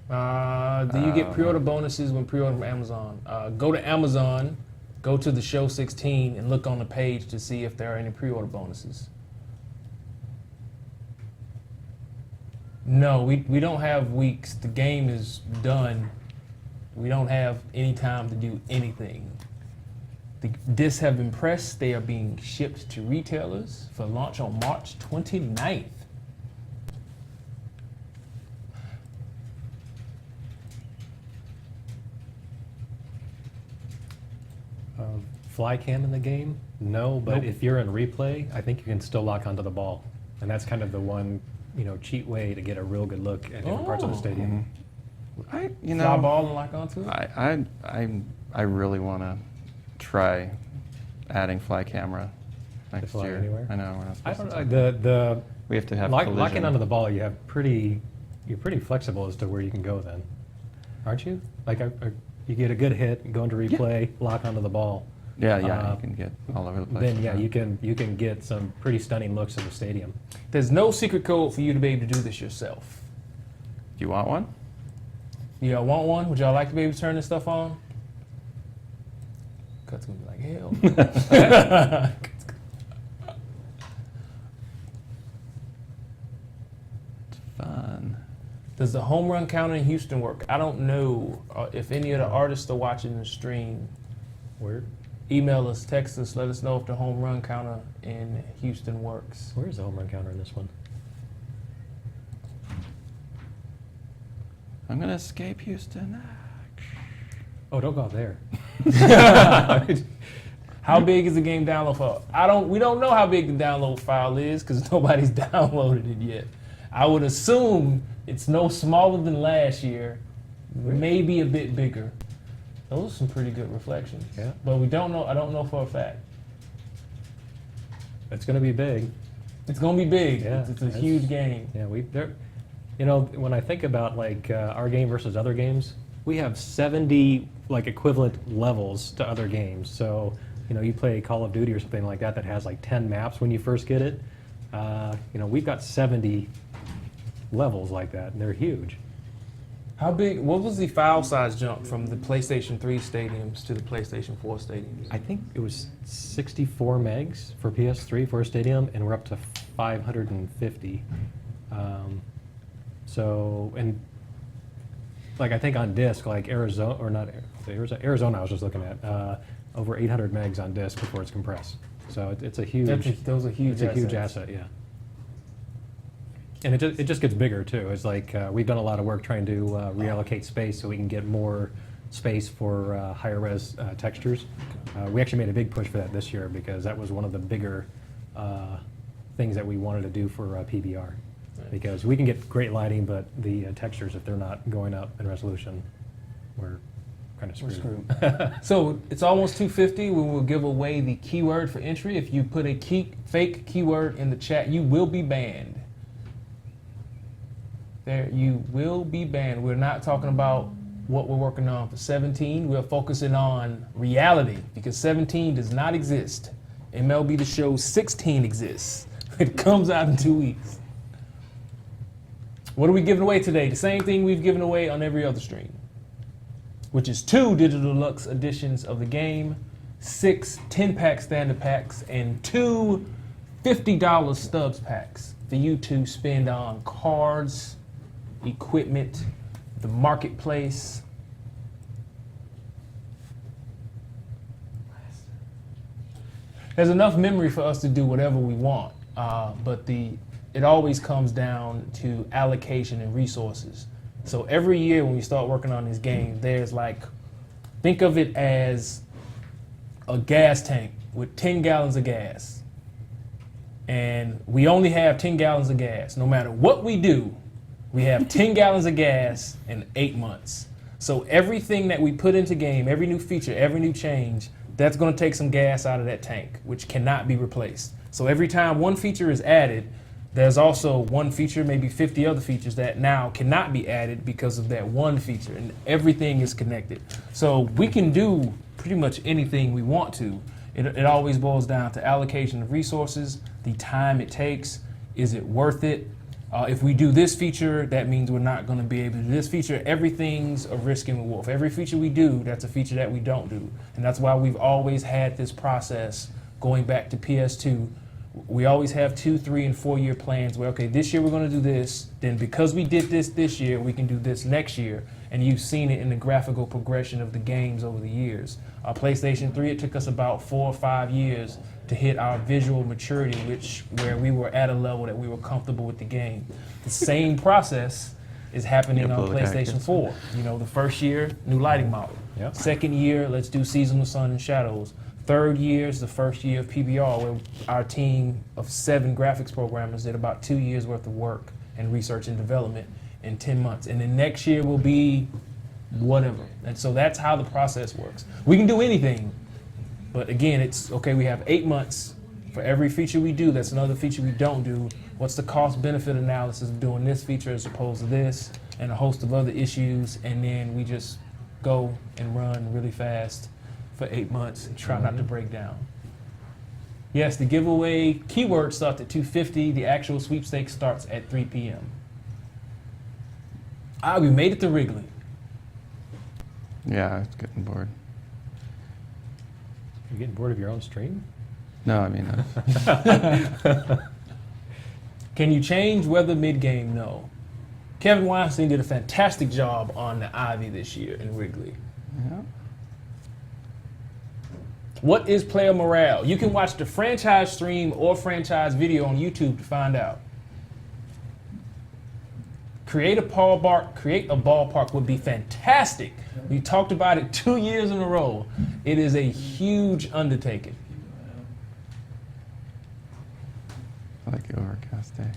Do you get pre-order bonuses when pre-order from Amazon? Go to Amazon, go to the show 16, and look on the page to see if there are any pre-order bonuses. No, we don't have weeks. The game is done. We don't have any time to do anything. The discs have been pressed. They are being shipped to retailers for launch on March 29th. fly cam in the game? No, but Nope. if you're in replay, I think you can still lock onto the ball. And that's kind of the one, cheat way to get a real good look at different parts of the stadium. I Fly ball and lock onto it? I really want to try adding fly camera next fly year. anywhere? I know we're not I supposed don't to. know. We have to have Locking collision. onto the ball, you're pretty flexible as to where you can go then, aren't you? Like you get a good hit, go into replay, lock onto the ball. Yeah, you can get all over the place. Then with yeah, that. you can get some pretty stunning looks in the stadium. There's no secret code for you to be able to do this yourself. Do you want one? Y'all want one? Would y'all like to be able to turn this stuff on? Cut's gonna be like, hell. It's fun. Does the home run counter in Houston work? I don't know if any of the artists are watching the stream. Where Email us, text us, let us know if the home run counter in Houston works. is the home run counter in this one? I'm gonna escape Houston. Oh, don't go out there. How big is the game download file? We don't know how big the download file is because nobody's downloaded it yet. I would assume it's no smaller than last year, maybe a bit bigger. Those are some pretty good reflections. Yeah. But we don't know. I don't know for a fact. It's going to be big. It's gonna be big. Yeah, It's a it's- huge game. Yeah, when I think about our game versus other games, we have 70 equivalent levels to other games. So, you play Call of Duty or something like that has 10 maps when you first get it. We've got 70 levels like that, and they're huge. How big? What was the file size jump from the PlayStation 3 stadiums to the PlayStation 4 stadiums? I think it was 64 megs for PS3 for a stadium, and we're up to 550. I think on disc, Arizona, or not Arizona, I was just looking at, over 800 megs on disc before it's compressed. So it's a huge, Those are huge. it's a huge assets. asset, yeah. And it just gets bigger too. It's we've done a lot of work trying to reallocate space so we can get more space for higher res textures. We actually made a big push for that this year because that was one of the bigger things that we wanted to do for PBR. Because we can get great lighting, but the textures, if they're not going up in resolution, we're kind of screwed. So it's almost 2:50. We will give away the keyword for entry. If you put a fake keyword in the chat, you will be banned. You will be banned. We're not talking about what we're working on for 17. We're focusing on reality because 17 does not exist. MLB The Show 16 exists. It comes out in 2 weeks. What are we giving away today? The same thing we've given away on every other stream, which is 2 digital deluxe editions of the game, 6 10-pack standard packs, and 2 $50 stubs packs for you to spend on cards, equipment, the marketplace. There's enough memory for us to do whatever we want, but it always comes down to allocation and resources. So every year when we start working on this game, there's think of it as a gas tank with 10 gallons of gas. And we only have 10 gallons of gas. No matter what we do, we have 10 gallons of gas in 8 months. So everything that we put into game, every new feature, every new change, that's gonna take some gas out of that tank, which cannot be replaced. So every time one feature is added, there's also one feature, maybe 50 other features that now cannot be added because of that one feature, and everything is connected. So we can do pretty much anything we want to. It always boils down to allocation of resources, the time it takes, is it worth it? If we do this feature, that means we're not gonna be able to do this feature. Everything's a risk and reward. For every feature we do, that's a feature that we don't do. And that's why we've always had this process going back to PS2. We always have 2, 3, and 4 year plans where, okay, this year we're gonna do this, then because we did this year, we can do this next year. And you've seen it in the graphical progression of the games over the years. PlayStation 3, it took us about 4 or 5 years to hit our visual maturity, where we were at a level that we were comfortable with the game. The same process is happening on PlayStation 4. The first year, new lighting model. Yep. Second year, let's do seasonal sun and shadows. Third year is the first year of PBR, where our team of 7 graphics programmers did about 2 years worth of work and research and development in 10 months. And then next year will be whatever. And so that's how the process works. We can do anything, but again, it's okay, we have 8 months for every feature we do. That's another feature we don't do. What's the cost benefit analysis of doing this feature as opposed to this, and a host of other issues, and then we just go and run really fast for 8 months and try not to break down. Yes, the giveaway keyword starts at 2:50. The actual sweepstakes starts at 3 p.m. We made it to Wrigley. Yeah, I was getting bored. You getting bored of your own stream? No, I mean, Can you change weather mid-game? No. Kevin Weinstein did a fantastic job on the Ivy this year in Wrigley. yeah. What is player morale? You can watch the franchise stream or franchise video on YouTube to find out. Create a ballpark would be fantastic. We talked about it 2 years in a row. It is a huge undertaking. I like the overcast day.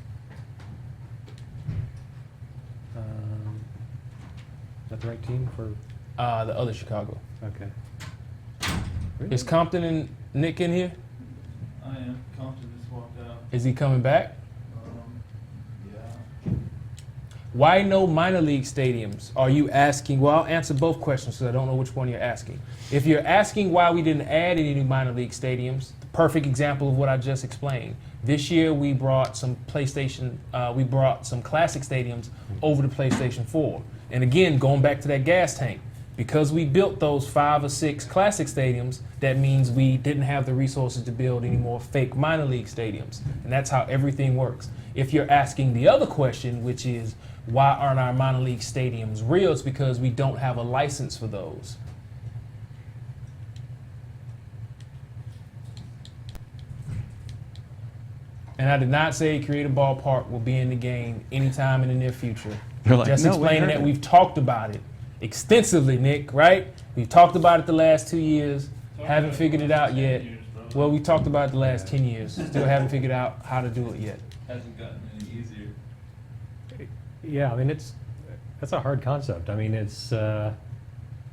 Is that the right team for? The other Chicago. Okay. Is Compton and Nick in here? I am. Compton just walked out. Is he coming back? Yeah. Why no minor league stadiums? Are you asking? Well, I'll answer both questions because I don't know which one you're asking. If you're asking why we didn't add any new minor league stadiums, the perfect example of what I just explained. This year we brought some classic stadiums over to PlayStation 4. And again, going back to that gas tank, because we built those 5 or 6 classic stadiums, that means we didn't have the resources to build any more fake minor league stadiums. And that's how everything works. If you're asking the other question, which is why aren't our minor league stadiums real, it's because we don't have a license for those. And I did not say Create a Ballpark will be in the game anytime in the near future. They're like, Just "No, we explaining heard that it." we've talked about it extensively, Nick, right? We've talked about it the last 2 years, haven't figured it out yet. Well, we talked about it the last 10 years, still haven't figured out how to do it yet. Hasn't gotten any easier. Yeah, I mean that's a hard concept. I mean it's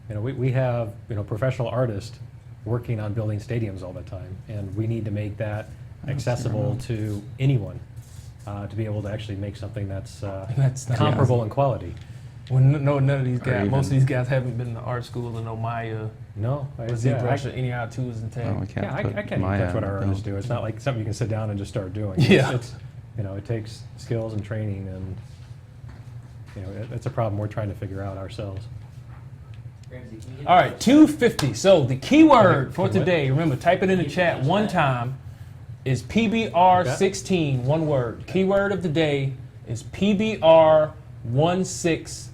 we have professional artists working on building stadiums all the time, and we need to make that accessible to anyone to be able to actually make something that's That's not comparable in quality. When none of these Or guys, even- most of these guys haven't been to art school and know Maya, No, or I ZBrush, or any R2s and Well, we tag. can't put can't even Maya touch what on our the artists bill. do. It's not like something you can sit down and just start doing. Yeah. It's it takes skills and training, and it's a problem we're trying to figure out ourselves. All right, 250. So the keyword for Okay, what? today, remember, type it in the chat one time, is PBR16, one word. Keyword of the day is PBR16,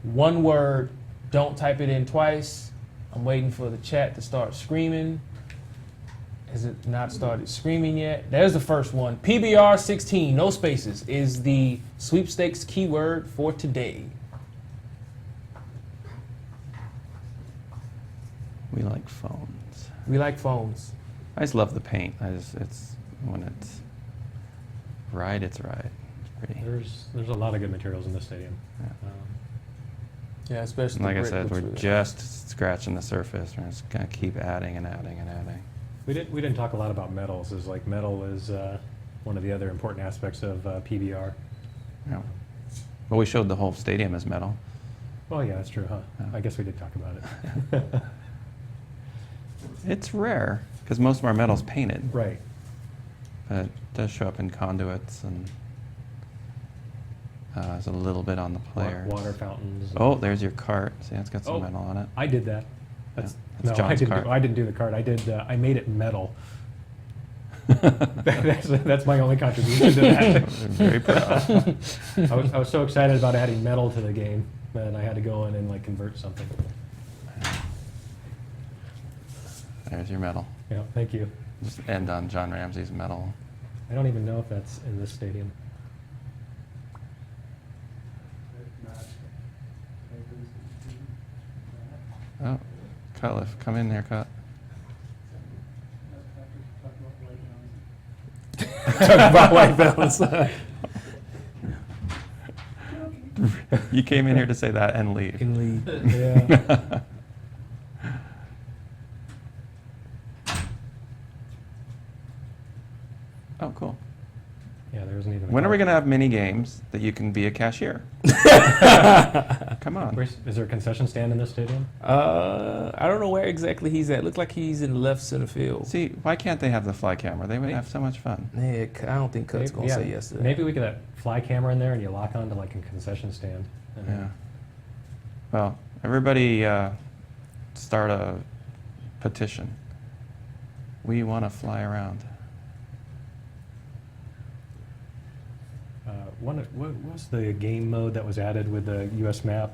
one word. Don't type it in twice. I'm waiting for the chat to start screaming. Has it not started screaming yet? There's the first one. PBR16, no spaces, is the sweepstakes keyword for today. We like phones. We like phones. I just love the paint. It's when it's right, it's right. It's pretty. There's a lot of good materials in this stadium. Yeah. Yeah, especially And like I the brick said, looks we're really nice. just scratching the surface. We're just gonna keep adding and adding and adding. We didn't talk a lot about metals. Is like metal is one of the other important aspects of PBR. Yeah. Well, we showed the whole stadium as metal. Well, yeah, that's true, huh? Yeah. I guess we did talk about it. It's rare because most of our metal's painted, Right. but it does show up in conduits and there's a little bit on the player. Water fountains. Oh, there's your cart. See, it's got some Oh. metal on it. I did that. That's, That's no, I John's didn't, cart. I didn't do the card. I did. I made it metal. that's my only contribution to that. Very proud. I was so excited about adding metal to the game, and I had to go in and like convert something. There's your metal. Yeah, thank you. Just end on John Ramsey's metal. I don't even know if that's in this stadium. Oh, Cutliff, come in there, Cut. Talk about white fellas. You came in here to say that and leave. Can leave. Yeah. Oh, cool. Yeah, there isn't even. When are we going to have mini games that you can be a cashier? Come on. Is there a concession stand in this stadium? I don't know where exactly he's at. Looks like he's in left center field. See, why can't they have the fly camera? They would have so much fun. Yeah, I don't think Cut's gonna say yes to that. Maybe we could have fly camera in there and you lock onto like a concession stand. And Yeah. Well, everybody start a petition. We want to fly around. What was the game mode that was added with the U.S. map?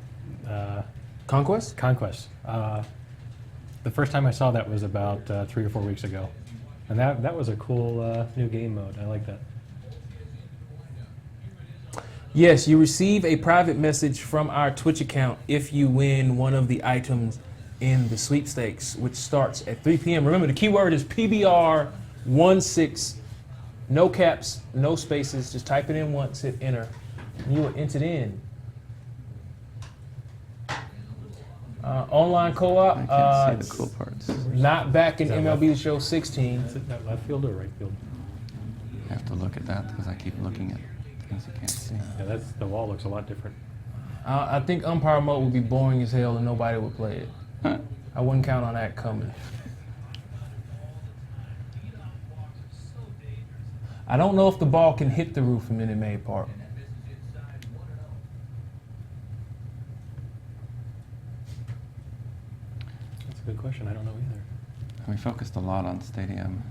Conquest? Conquest. The first time I saw that was about 3 or 4 weeks ago. And that was a cool new game mode. I like that. Yes, you receive a private message from our Twitch account if you win one of the items in the sweepstakes, which starts at 3 p.m. Remember, the keyword is PBR16. No caps, no spaces. Just type it in once, hit enter. You are entered in. Online co-op. I can't see the cool parts. Not back in Is that MLB The Show 16. Is it that left field or right field? I have to look at that because I keep looking at things I can't see. Yeah, the wall looks a lot different. I think umpire mode would be boring as hell and nobody would play it. Huh. I wouldn't count on that coming. I don't know if the ball can hit the roof in Minute Maid Park. That's a good question. I don't know either. We focused a lot on stadium.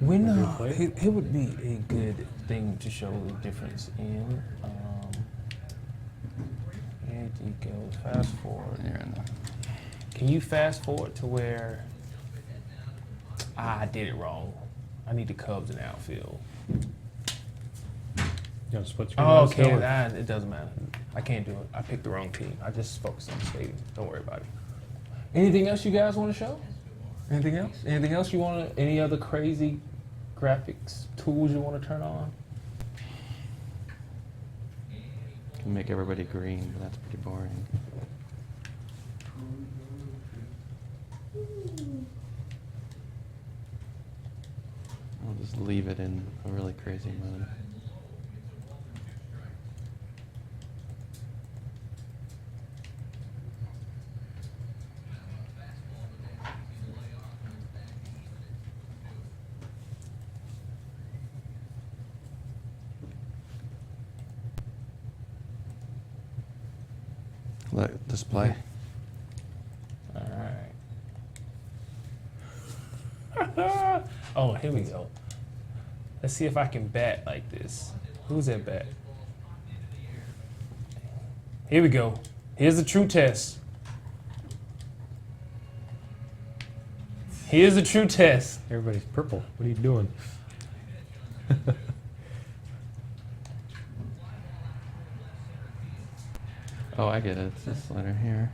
When Have you played? it would be a good thing to show the difference in. Here you go. Fast forward. You're in the, Can you fast forward to where? I did it wrong. I need the Cubs in the outfield. You want to split screen? Oh, those still, okay. or- It doesn't matter. I can't do it. I picked the wrong team. I just focused on the stadium. Don't worry about it. Anything else you guys want to show? Anything else? Anything else you want to? Any other crazy graphics tools you want to turn on? can make everybody green, but that's pretty boring. I'll just leave it in a really crazy mode. Let display. All right. Oh, here we go. Let's see if I can bat like this. Who's that bat? Here we go. Here's the true test. Here's the true test. Everybody's purple. What are you doing? Oh, I get it. It's this letter here.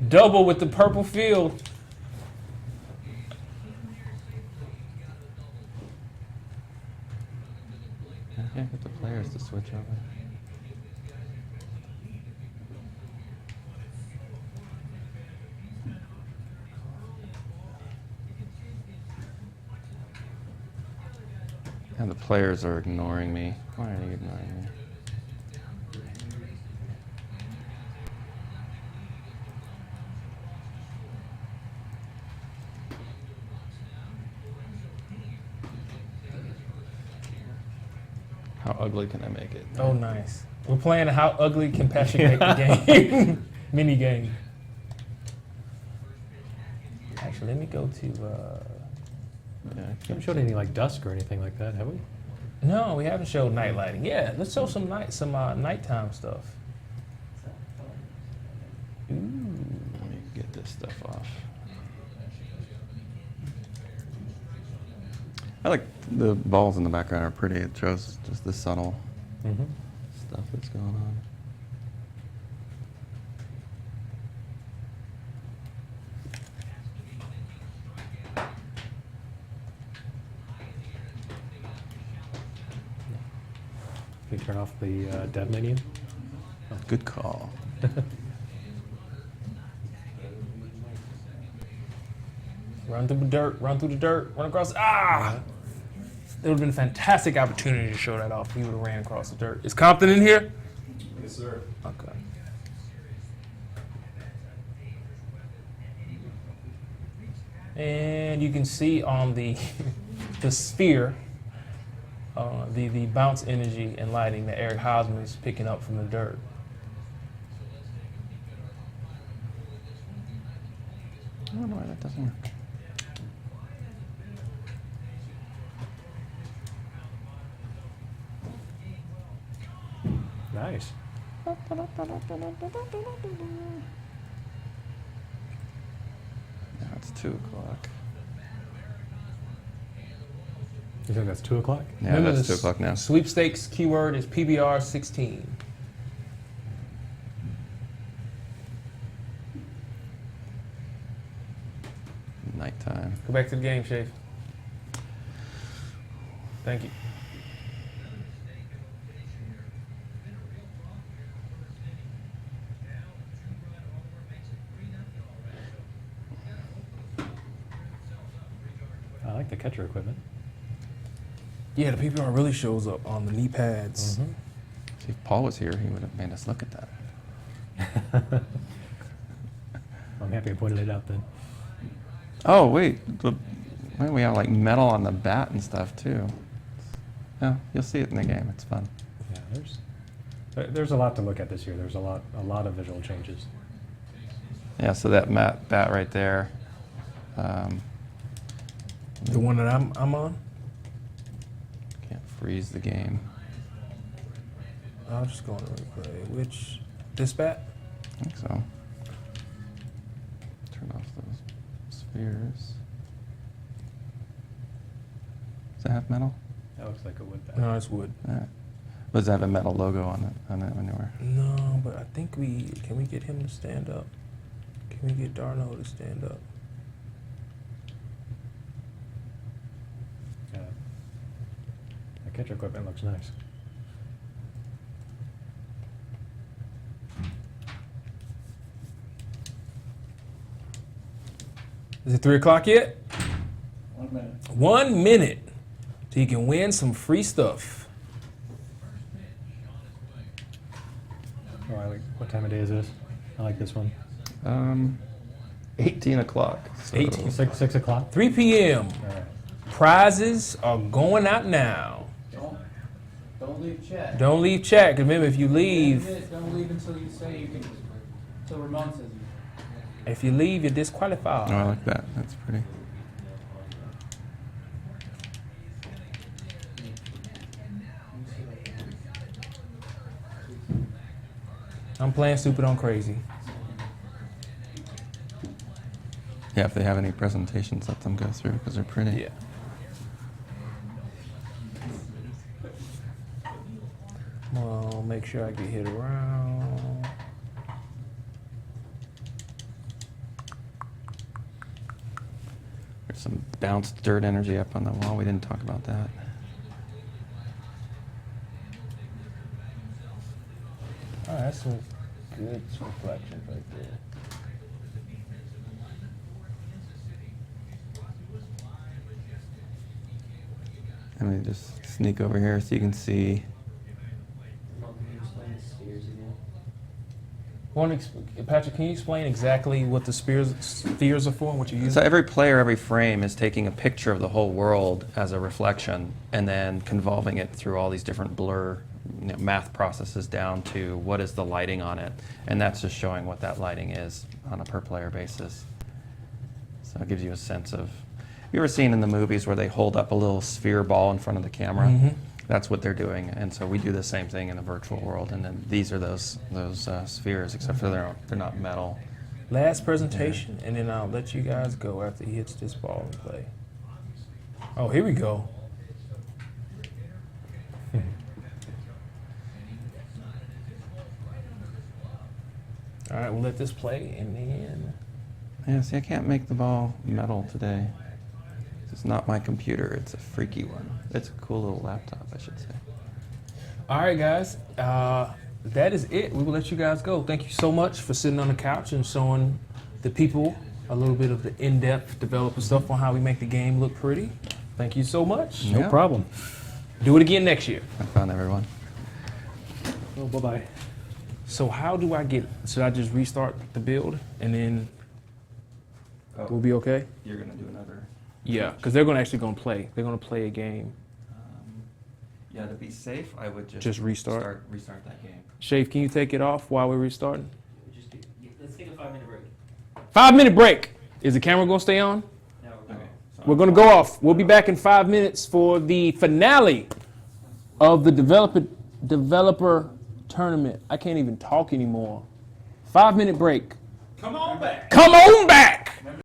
Double with the purple field. I can't get the players to switch over. And the players are ignoring me. Why are they ignoring me? How ugly can I make it? Oh, nice. We're playing How Ugly Can Patrick Make the Game mini game. Actually, let me go to. Yeah, We haven't showed any like dusk or anything like that, have we? No, we haven't showed night lighting. Yeah, let's show some nighttime stuff. Ooh. Let me get this stuff off. I like the balls in the background are pretty. It shows just the subtle Mm-hmm. stuff that's going on. Can you turn off the dev menu? Good call. Run through the dirt, run through the dirt, run across. Ah! It would have been a fantastic opportunity to show that off if he would have ran across the dirt. Is Compton in here? Yes, sir. Okay. And you can see on the the sphere the bounce energy and lighting that Eric Hosmer is picking up from the dirt. I don't know why that doesn't work. Nice. Now it's 2 o'clock. You think that's 2 o'clock? Yeah, Remember that's the 2 o'clock now. Sweepstakes keyword is PBR 16. Nighttime. Go back to the game, Shafe. Thank you. I like the catcher equipment. Yeah, the PBR really shows up on the knee pads. Mm-hmm. See, if Paul was here, he would have made us look at that. I'm happy I pointed it out then. Oh, wait. We have like metal on the bat and stuff too. Yeah, you'll see it in the game. It's fun. Yeah, there's a lot to look at this year. There's a lot of visual changes. Yeah, so that bat right there. The one that I'm on? Can't freeze the game. I'll just go on the replay. This bat? I think so. Turn off those spheres. Does it have metal? That looks like a wood bat. No, it's wood. All right. Does it have a metal logo on it anywhere? No, but I think can we get him to stand up? Can we get Darno to stand up? Yeah. The catcher equipment looks nice. Is it 3 o'clock yet? 1 minute. 1 minute. So you can win some free stuff. Oh, what time of day is this? I like this one. 18 o'clock. So 18. 6 o'clock? 3 p.m. All right. Prizes are going out now. Don't leave chat. Don't leave chat. 'Cause remember, if you leave, Don't leave until you say you can. Until Ramon says you. if you leave, you're disqualified. Oh, I like that. That's pretty. I'm playing stupid on crazy. Yeah, if they have any presentations, let them go through because they're pretty. Yeah. Well, make sure I get hit around. There's some bounced dirt energy up on the wall. We didn't talk about that. Oh, that's some good reflections right there. Let me just sneak over here so you can see. Patrick, can you explain exactly what the spheres are for and what you use? So every player, every frame is taking a picture of the whole world as a reflection and then convolving it through all these different blur math processes down to what is the lighting on it. And that's just showing what that lighting is on a per player basis. So it gives you a sense of, you ever seen in the movies where they hold up a little sphere ball in front of the camera? Mm-hmm. That's what they're doing, and so we do the same thing in the virtual world. And then these are those spheres, except for they're not metal. Last presentation, and then I'll let you guys go after he hits this ball and play. Oh, here we go. All right, we'll let this play, and then Yeah, see, I can't make the ball metal today. It's not my computer. It's a freaky one. It's a cool little laptop, I should say. All right, guys. That is it. We will let you guys go. Thank you so much for sitting on the couch and showing the people a little bit of the in-depth developer stuff on how we make the game look pretty. Thank you so much. Yeah. No problem. Do it again next year. Have fun, everyone. Oh, bye-bye. So how do I get, should I just restart the build and then we'll be okay? You're going to do another. Yeah, because they're actually going to play. They're going to play a game. Yeah, to be safe, I would Just restart? Restart that game. Shafe, can you take it off while we're restarting? Let's take a 5-minute break. 5-minute break. Is the camera going to stay on? Now we're going. We're going to go off. We'll be back in 5 minutes for the finale of the developer tournament. I can't even talk anymore. 5-minute break. Come on back. Come on back.